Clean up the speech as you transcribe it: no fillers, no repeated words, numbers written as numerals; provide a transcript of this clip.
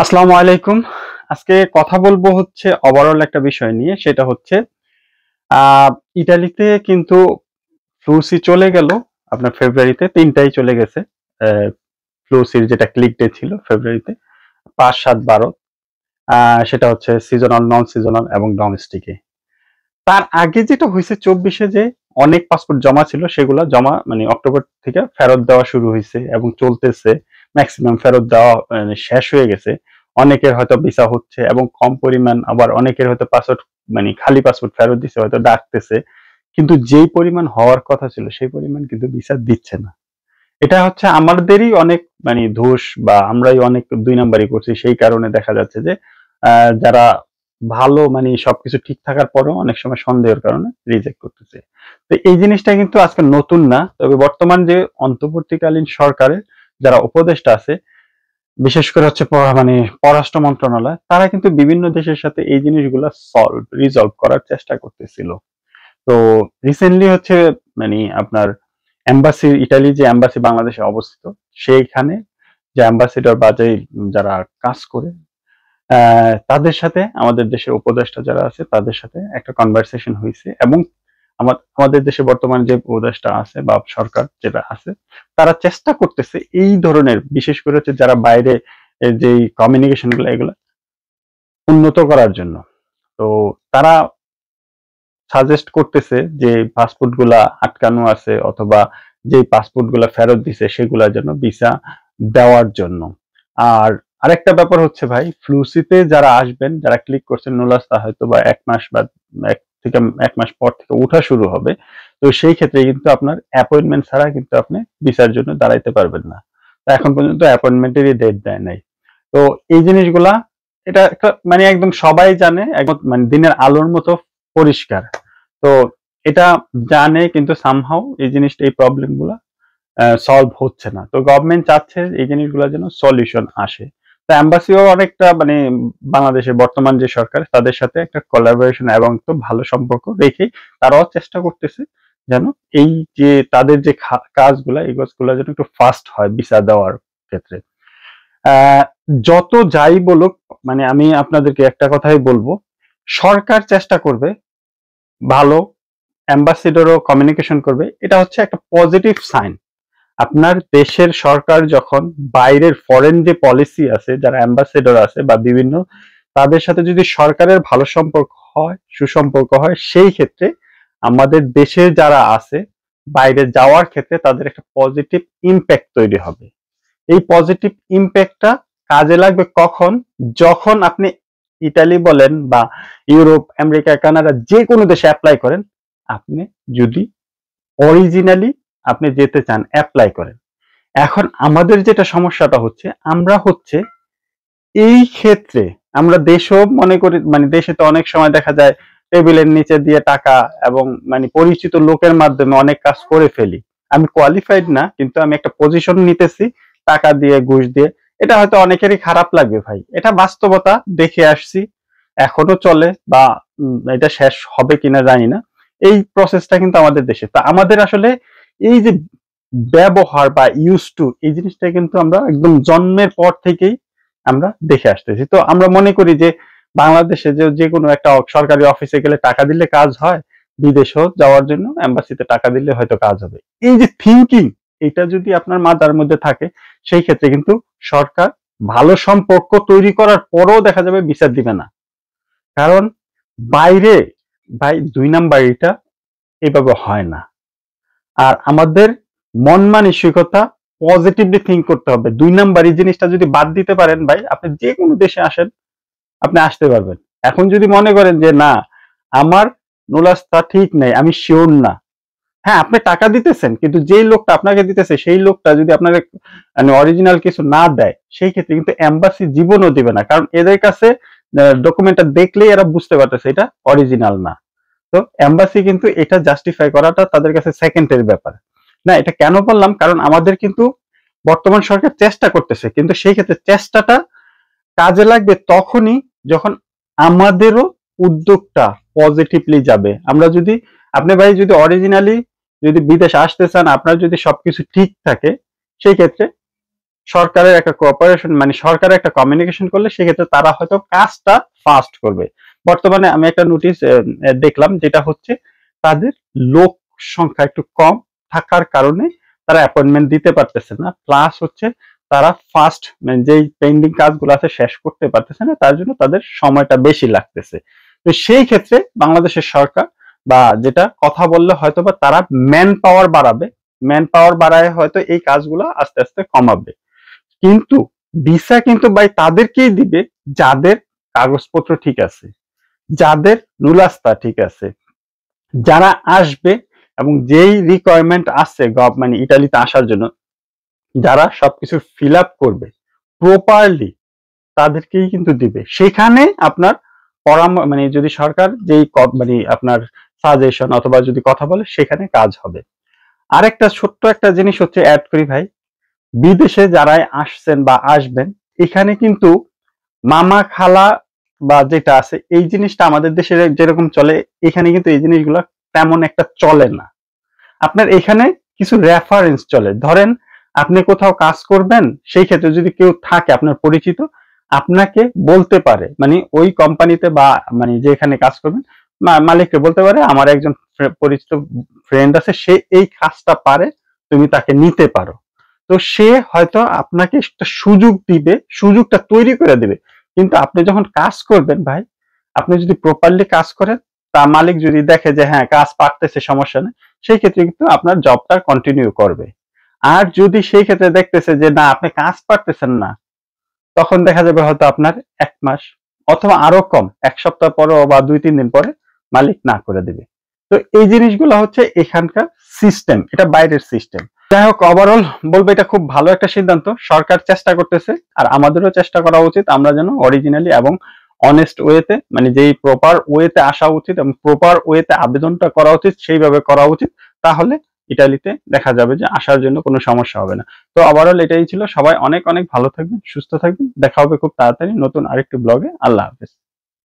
আসসালামু আলাইকুম। আজকে কথা বলবো হচ্ছে ওভারঅল একটা বিষয় নিয়ে। সেটা হচ্ছে আ ইতালিতে কিন্তু ফ্লুসি চলে গেল আপনার ফেব্রুয়ারিতে ৩ টাই চলে গেছে। ফ্লুসির যেটা ক্লিক ডে ছিল ফেব্রুয়ারিতে ৫, ৭, ১২ আ সেটা হচ্ছে সিজনাল, নন সিজনাল এবং ডোমেস্টিকে। তার আগে যেটা হইছে ২৪ এ যে অনেক পাসপোর্ট জমা ছিল সেগুলা জমা মানে অক্টোবর থেকে ফেরত দেওয়া শুরু হইছে এবং চলতেছে। মেক্সিমাম ফেরত দেওয়া মানে শেষ হয়ে গেছে। অনেকের হয়তো ভিসা হচ্ছে এবং কম পরিমাণ আবার অনেকের হয়তো পাসপোর্ট মানে খালি পাসপোর্ট ফেরত দিছে হয়তো ডাকতেছে। কিন্তু যেই পরিমাণ হওয়ার কথা ছিল সেই পরিমাণ কিন্তু ভিসা দিচ্ছে না। এটা হচ্ছে আমাদেরই অনেক মানে দোষ বা আমরাই অনেক ২ নাম্বারি করছি। সেই কারণে দেখা যাচ্ছে যে যারা ভালো মানে সবকিছু ঠিক থাকার পরেও অনেক সময় সন্দেহের কারণে রিজেক্ট করতেছে। তো এই জিনিসটা কিন্তু আজকে নতুন না। তবে বর্তমান যে অন্তর্বর্তীকালীন সরকারের যারা উপদেষ্টা আছে, বিশেষ করে হচ্ছে মানে পররাষ্ট্র মন্ত্রণালয়, তারা কিন্তু বিভিন্ন দেশের সাথে এই জিনিসগুলা রিজলভ করার চেষ্টা করতেছিল। তো রিসেন্টলি হচ্ছে মানে আপনার এম্বাসি ইটালি যে এম্বাসি বাংলাদেশে অবস্থিত, সেইখানে যে অ্যাম্বাসেডর বা যে যারা কাজ করে তাদের সাথে আমাদের দেশের উপদেষ্টা যারা আছে তাদের সাথে একটা কনভারসেশন হইছে এবং আমাদের দেশে বর্তমানে যে উপদেষ্টা আছে বা সরকার যেটা আছে তারা চেষ্টা করতেছে এই ধরনের বিশেষ করে হচ্ছে যারা বাইরে যেই কমিউনিকেশন গুলো এগুলো উন্নত করার জন্য। তো তারা সাজেস্ট করতেছে যে পাসপোর্ট গুলা আটকানো আছে অথবা যে পাসপোর্ট গুলা ফেরত দিছে সেগুলা যেন ভিসা দেওয়ার জন্য। আর আরেকটা ব্যাপার হচ্ছে ভাই ফ্লুসিতে যারা আসবেন যারা ক্লিক করছেন নুলাস্তা হয়তো বা ১ মাস বা ১ থেকে ১ মাস পর থেকে উঠা শুরু হবে। তো সেই ক্ষেত্রে কিন্তু আপনার অ্যাপয়েন্টমেন্ট ছাড়া কিন্তু আপনি ভিসার জন্য দাঁড়াইতে পারবেন না। তো এখন পর্যন্ত অ্যাপয়েন্টমেন্টেরই ডেট দেয় নাই। তো এই জিনিসগুলা এটা একটা মানে একদম সবাই জানে একদম মানে দিনের আলোর মতো পরিষ্কার। তো এটা জানে কিন্তু সামহাউ এই জিনিসটা এই প্রবলেম গুলা সলভ হচ্ছে না। তো গভর্নমেন্ট চাচ্ছে এই জিনিসগুলো যেন সলিউশন আসে। তো এম্বাসিও অনেকটা মানে বাংলাদেশের বর্তমান যে সরকার তাদের সাথে একটা কোলাবোরেশন এবং একটু ভালো সম্পর্ক রেখেই তারাও চেষ্টা করতেছে যেন এই যে তাদের যে কাজগুলা এই কাজগুলা যেন একটু ফাস্ট হয় ভিসা দেওয়ার ক্ষেত্রে। আহ, যত যাই বলুক মানে আমি আপনাদেরকে একটা কথাই বলবো, সরকার চেষ্টা করবে ভালো, অ্যাম্বাসেডরও কমিউনিকেশন করবে, এটা হচ্ছে একটা পজিটিভ সাইন। আপনার দেশের সরকার যখন বাইরের ফরেন যে পলিসি আছে যারা অ্যাম্বাসেডর আছে বা বিভিন্ন তাদের সাথে যদি সরকারের ভালো সম্পর্ক হয় সুসম্পর্ক হয় সেই ক্ষেত্রে আমাদের দেশে যারা আছে বাইরে যাওয়ার ক্ষেত্রে তাদের একটা পজিটিভ ইম্প্যাক্ট তৈরি হবে। এই পজিটিভ ইম্প্যাক্টটা কাজে লাগবে কখন? যখন আপনি ইতালি বলেন বা ইউরোপ, আমেরিকা, কানাডা যে কোনো দেশে অ্যাপ্লাই করেন, আপনি যদি অরিজিনালি আপনি যেতে চান অ্যাপ্লাই করেন। এখন আমাদের যেটা সমস্যাটা হচ্ছে আমরা হচ্ছে এই ক্ষেত্রে আমরা দেশও মনে করি মানে দেশে তো অনেক সময় দেখা যায় টেবিলের নিচে দিয়ে টাকা এবং মানে পরিচিত লোকের মাধ্যমে অনেক কাজ করে ফেলি। আমি কোয়ালিফাইড না কিন্তু আমি একটা পজিশন নিতেছি টাকা দিয়ে ঘুষ দিয়ে। এটা হয়তো অনেকেরই খারাপ লাগবে ভাই, এটা বাস্তবতা দেখে আসছি, এখনো চলে বা এটা শেষ হবে কিনা জানি না। এই প্রসেসটা কিন্তু আমাদের দেশে তা আমাদের আসলে এই যে ব্যবহার বা ইউজ টু এই জিনিসটা কিন্তু আমরা একদম জন্মের পর থেকেই আমরা দেখে আসতেছি। তো আমরা মনে করি যে বাংলাদেশে যে কোনো একটা সরকারি অফিসে গেলে টাকা দিলে কাজ হয়, বিদেশেও যাওয়ার জন্য এম্বাসিতে টাকা দিলে হয়তো কাজ হবে। এই যে থিংকিং এটা যদি আপনার মাথার মধ্যে থাকে সেই ক্ষেত্রে কিন্তু সরকার ভালো সম্পর্ক তৈরি করার পরেও দেখা যাবে বিচার দিবে না। কারণ বাইরে ভাই ২ নাম্বারিটা এভাবে হয় না। আর আমাদের মন মানসিকতা পজিটিভলি থিঙ্ক করতে হবে। ২ নাম্বার এই জিনিসটা যদি বাদ দিতে পারেন ভাই, আপনি যে কোনো দেশে আসেন, আপনি আসতে পারবেন। এখন যদি মনে করেন যে না, আমার নোলাস্তা ঠিক নাই, আমি সিওর না। হ্যাঁ, আপনি টাকা দিতেছেন কিন্তু যেই লোকটা আপনাকে দিতেছে সেই লোকটা যদি আপনার মানে অরিজিনাল কিছু না দেয়, সেই ক্ষেত্রে কিন্তু এম্বাসি জীবনও দিবে না। কারণ এদের কাছে ডকুমেন্টটা দেখলেই এরা বুঝতে পারতেছে এটা অরিজিনাল না। তো এম্বাসি কিন্তু এটা জাস্টিফাই করাটা তাদের কাছে সেকেন্ডের ব্যাপার। না, এটা কেন বললাম? কারণ আমাদের কিন্তু বর্তমান সরকার চেষ্টা করতেছে। কিন্তু সেই ক্ষেত্রে চেষ্টাটা কাজে লাগবে তখনই যখন আমাদেরও উদ্যোগটা পজিটিভলি যাবে। আমরা যদি আপনি ভাই যদি অরিজিনালি যদি বিদেশ আসতে চান, আপনার যদি সবকিছু ঠিক থাকে সেই ক্ষেত্রে সরকারের একটা কোঅপারেশন, মানে সরকারের একটা কমিউনিকেশন করলে সেক্ষেত্রে তারা হয়তো কাজটা ফাস্ট করবে। বর্তমানে আমি একটা নোটিশ দেখলাম, যেটা হচ্ছে তাদের লোক সংখ্যা একটু কম থাকার কারণে তারা অ্যাপয়েন্টমেন্ট দিতে পারতেছে না, প্লাস হচ্ছে তারা ফাস্ট মানে যেই পেন্ডিং কাজগুলো আছে শেষ করতে পারতেছে না, তার জন্য তাদের সময়টা বেশি লাগতেছে। তো সেই ক্ষেত্রে বাংলাদেশের সরকার বা যেটা কথা বললে হয়তো বা তারা ম্যান পাওয়ার বাড়াবে, ম্যান পাওয়ার বাড়ায় হয়তো এই কাজগুলো আস্তে আস্তে কমাবে। কিন্তু ভিসা কিন্তু ভাই তাদেরকেই দিবে যাদের কাগজপত্র ঠিক আছে, যাদের নুলাস্তা ঠিক আছে, যারা আসবে এবং যেই রিকোয়ারমেন্ট আছে মানে ইটালিতে আসার জন্য, যারা সবকিছু ফিল আপ করবে প্রপারলি, তাদেরকেই কিন্তু দিবে। সেখানে আপনার মানে যদি সরকার যেই মানে আপনার সাজেশন অথবা যদি কথা বলে সেখানে কাজ হবে। আরেকটা ছোট্ট একটা জিনিস হচ্ছে অ্যাড করি ভাই, বিদেশে যারাই আসছেন বা আসবেন, এখানে কিন্তু মামা খালা বা যেটা আছে এই জিনিসটা আমাদের দেশে যেরকম চলে, এখানে কিন্তু এই জিনিসগুলো তেমন একটা চলে না। আপনার এখানে কিছু রেফারেন্স চলে। ধরেন আপনি কোথাও কাজ করবেন, সেই ক্ষেত্রে যদি কেউ থাকে আপনার পরিচিত, আপনাকে বলতে পারে, মানে ওই কোম্পানিতে বা মানে যেখানে কাজ করবেন মালিককে বলতে পারে আমার একজন পরিচিত ফ্রেন্ড আছে, সে এই কাজটা পারে, তুমি তাকে নিতে পারো। তো সে হয়তো আপনাকে একটা সুযোগ দিবে, সুযোগটা তৈরি করে দিবে। কিন্তু আপনি যখন কাজ করবেন ভাই, আপনি যদি প্রপারলি কাজ করেন, তা মালিক যদি দেখে যে হ্যাঁ কাজ পারতেছে, সমস্যা নেই, সেই ক্ষেত্রে কিন্তু আপনার জবটা কন্টিনিউ করবে। আর যদি সেই ক্ষেত্রে দেখতেছে যে না আপনি কাজ পারতেছেন না, তখন দেখা যাবে হয়তো আপনার 1 মাস অথবা আরো কম, 1 সপ্তাহ পরে বা 2-3 দিন পরে মালিক না করে দিবে। তো এই জিনিসগুলো হচ্ছে এখানকার সিস্টেম, এটা বাইরের সিস্টেম। যাই হোক, ওভারঅল বলবো এটা খুব ভালো একটা সিদ্ধান্ত, সরকার চেষ্টা করতেছে, আর আমাদেরও চেষ্টা করা উচিত আমরা যেন অরিজিনালি এবং অনেস্ট ওয়েতে, মানে যেই প্রপার ওয়েতে আসা উচিত এবং প্রপার ওয়েতে আবেদনটা করা উচিত সেইভাবে করা উচিত। তাহলে ইটালিতে দেখা যাবে যে আসার জন্য কোনো সমস্যা হবে না। তো ওভারঅল এটাই ছিল। সবাই অনেক অনেক ভালো থাকবেন, সুস্থ থাকবেন। দেখা হবে খুব তাড়াতাড়ি নতুন আরেকটি ব্লগে। আল্লাহ হাফেজ।